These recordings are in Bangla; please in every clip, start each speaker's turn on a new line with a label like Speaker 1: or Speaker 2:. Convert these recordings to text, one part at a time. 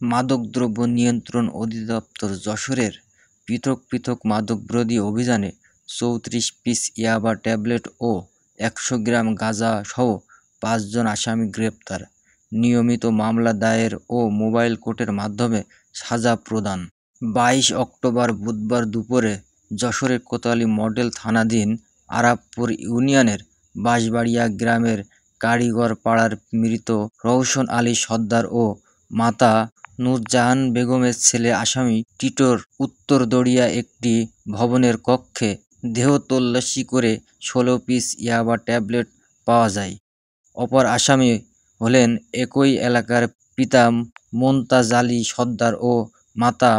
Speaker 1: মাদকদ্রব্য নিয়ন্ত্রণ অধিদপ্তর যশোরের পৃথক পৃথক মাদকবিরোধী অভিযানে ৩৪ পিস ইয়াবা ট্যাবলেট ও ১০০ গ্রাম গাঁজাসহ ৫ জন আসামি গ্রেপ্তার। নিয়মিত মামলা দায়ের ও মোবাইল কোর্টের মাধ্যমে সাজা প্রদান। ২২ অক্টোবর বুধবার দুপুরে যশোরের কোতোয়ালী মডেল থানাধীন আরাপপুর ইউনিয়নের বাঁশবাড়িয়া গ্রামের কারিগর পাড়ার মৃত রওশন আলী সর্দার ও মাতা নূরজাহান বেগমের ছেলে আসামি টিটোর উত্তরদড়িয়া একটি ভবনের কক্ষে দেহ তল্লাশি করে ১৬ পিস ইয়াবা ট্যাবলেট পাওয়া যায়। অপর আসামি হলেন একই এলাকার পিতা মোনতাজ আলী সর্দার ও মাতা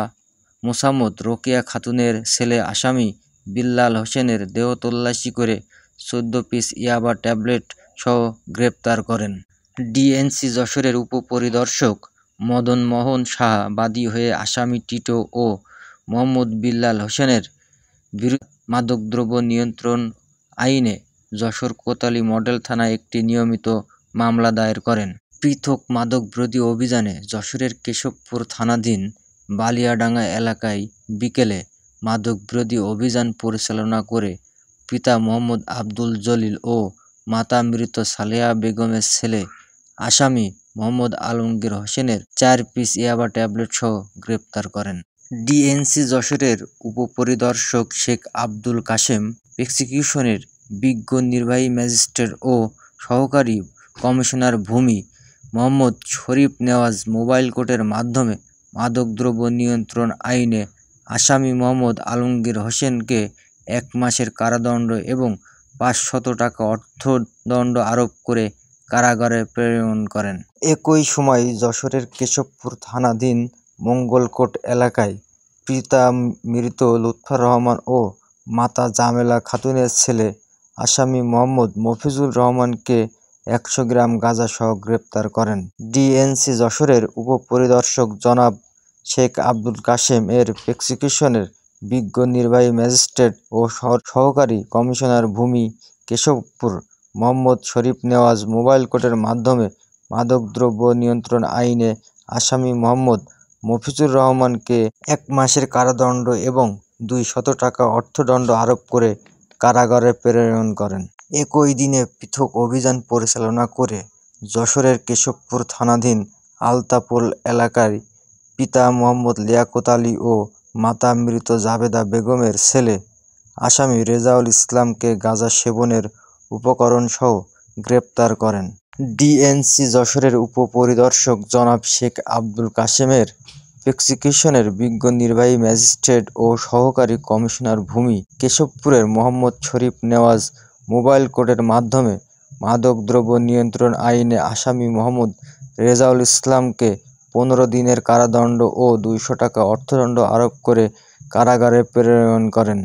Speaker 1: মোসাম্মদ রোকেয়া খাতুনের ছেলে আসামি বিল্লাল হোসেনের দেহ তল্লাশি করে ১৪ পিস ইয়াবা ট্যাবলেট সহ গ্রেপ্তার করেন। ডিএনসি যশোরের উপপরিদর্শক মদন মোহন সাহা বাদী হয়ে আসামি টিটো ও মোহাম্মদ বিল্লাল হোসেনের বিরুদ্ধে মাদকদ্রব্য নিয়ন্ত্রণ আইনে যশোর কোতোয়ালী মডেল থানায় একটি নিয়মিত মামলা দায়ের করেন। পৃথক মাদকবিরোধী অভিযানে যশোরের কেশবপুর থানাধীন বালিয়াডাঙ্গা এলাকায় বিকেলে মাদকবিরোধী অভিযান পরিচালনা করে পিতা মোহাম্মদ আব্দুল জলিল ও মাতা মৃত সালেহা বেগমের ছেলে আসামি মোহাম্মদ আলমগীর হোসেনের ৪ পিস ইয়াবা ট্যাবলেট সহ গ্রেপ্তার করেন। ডিএনসি যশোরের উপপরিদর্শক শেখ আব্দুল কাশেম, প্রসিকিউশনের বিজ্ঞ নির্বাহী ম্যাজিস্ট্রেট ও সহকারী কমিশনার ভূমি মোহাম্মদ শরীফ নেওয়াজ মোবাইল কোর্টের মাধ্যমে মাদকদ্রব্য নিয়ন্ত্রণ আইনে আসামি মোহাম্মদ আলমগীর হোসেনকে ১ মাসের কারাদণ্ড এবং ৫০০ টাকা অর্থদণ্ড আরোপ করে কারাগারে প্রেরণ করেন। একই সময় যশোরের কেশবপুর থানাধীন মঙ্গলকোট এলাকায় পিতা মৃত লুৎফর রহমান ও মাতা জামেলা খাতুনের ছেলে আসামি মোহাম্মদ মফিজুর রহমানকে ১০০ গ্রাম গাঁজাসহ গ্রেপ্তার করেন। ডিএনসি যশোরের উপপরিদর্শক জনাব শেখ আব্দুল কাশেম এর প্রসিকিউশনের বিজ্ঞ নির্বাহী ম্যাজিস্ট্রেট ও সহকারী কমিশনার ভূমি কেশবপুর মোহাম্মদ শরীফ নেওয়াজ মোবাইল কোর্টের মাধ্যমে মাদকদ্রব্য নিয়ন্ত্রণ আইনে আসামি মোহাম্মদ মফিজুর রহমানকে ১ মাসের কারাদণ্ড এবং ২০০ টাকা অর্থদণ্ড আরোপ করে কারাগারে প্রেরণ করেন। একই দিনে পৃথক অভিযান পরিচালনা করে যশোরের কেশবপুর থানাধীন আলতাপোল এলাকার পিতা মোহাম্মদ লিয়াকত আলী ও মাতা মৃত জাবেদা বেগমের ছেলে আসামি রেজাউল ইসলামকে গাঁজা সেবনের উপকরণসহ গ্রেপ্তার করেন। ডিএনসি যশোরের উপপরিদর্শক জনাব শেখ আব্দুল কাশেমের প্রসিকিউশনের বিজ্ঞ নির্বাহী ম্যাজিস্ট্রেট ও সহকারী কমিশনার ভূমি কেশবপুরের মোহাম্মদ শরীফ নেওয়াজ মোবাইল কোর্টের মাধ্যমে মাদকদ্রব্য নিয়ন্ত্রণ আইনে আসামি মোহাম্মদ রেজাউল ইসলামকে ১৫ দিনের কারাদণ্ড ও ২০০ টাকা অর্থদণ্ড আরোপ করে কারাগারে প্রেরণ করেন।